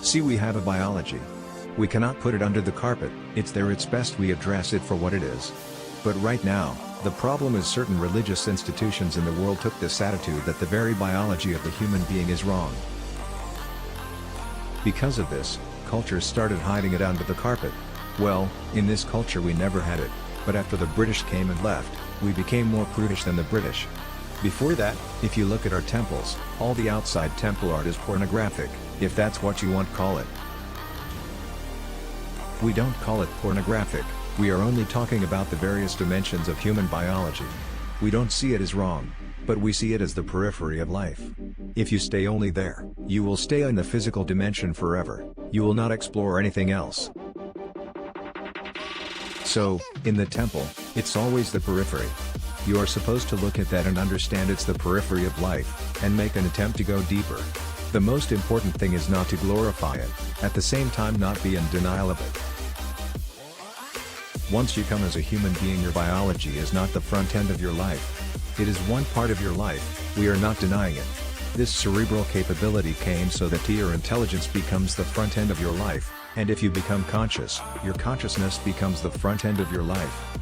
See, we have a biology. We cannot put it under the carpet, it's there, it's best we address it for what it is. But right now, the problem is certain religious institutions in the world took this attitude that the very biology of the human being is wrong. Because of this, cultures started hiding it under the carpet. Well, in this culture we never had it, but after the British came and left, we became more prudish than the British. Before that, if you look at our temples, all the outside temple art is pornographic, if that's what you want to call it. We don't call it pornographic, we are only talking about the various dimensions of human biology. We don't see it as wrong, but we see it as the periphery of life. If you stay only there, you will stay in the physical dimension forever, you will not explore anything else. So, in the temple, it's always the periphery. You are supposed to look at that and understand it's the periphery of life, and make an attempt to go deeper. The most important thing is not to glorify it, at the same time not be in denial of it. Once you come as a human being, your biology is not the front end of your life. It is one part of your life, we are not denying it. This cerebral capability came so that your intelligence becomes the front end of your life, and if you become conscious, your consciousness becomes the front end of your life.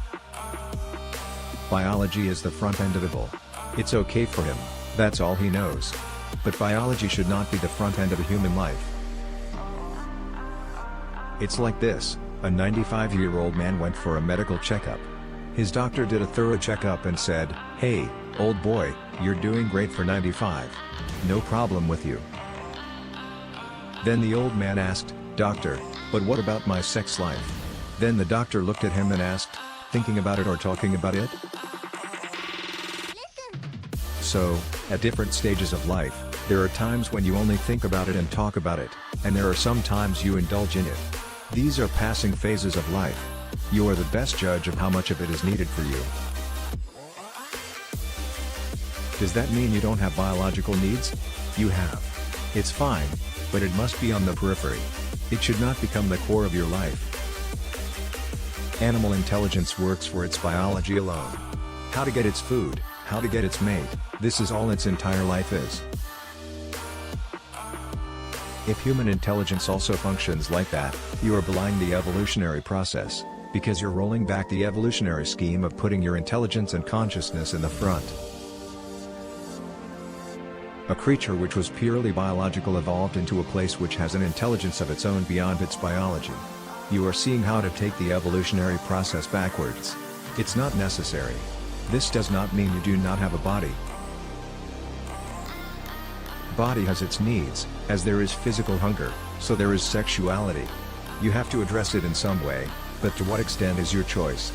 Biology is the front end of it all. It's okay for him, that's all he knows. But biology should not be the front end of a human life. It's like this, a 95-year-old man went for a medical checkup. His doctor did a thorough checkup and said, "Hey, old boy, you're doing great for 95. No problem with you." Then the old man asked, "Doctor, but what about my sex life?" Then the doctor looked at him and asked, "Thinking about it or talking about it?" So, at different stages of life, there are times when you only think about it and talk about it, and there are some times you indulge in it. These are passing phases of life. You are the best judge of how much of it is needed for you. Does that mean you don't have biological needs? You have. It's fine, but it must be on the periphery. It should not become the core of your life. Animal intelligence works for its biology alone. How to get its food, how to get its mate, this is all its entire life is. If human intelligence also functions like that, you are belying the evolutionary process, because you're rolling back the evolutionary scheme of putting your intelligence and consciousness in the front. A creature which was purely biological evolved into a place which has an intelligence of its own beyond its biology. You are seeing how to take the evolutionary process backwards. It's not necessary. This does not mean you do not have a body. Body has its needs, as there is physical hunger, so there is sexuality. You have to address it in some way, but to what extent is your choice.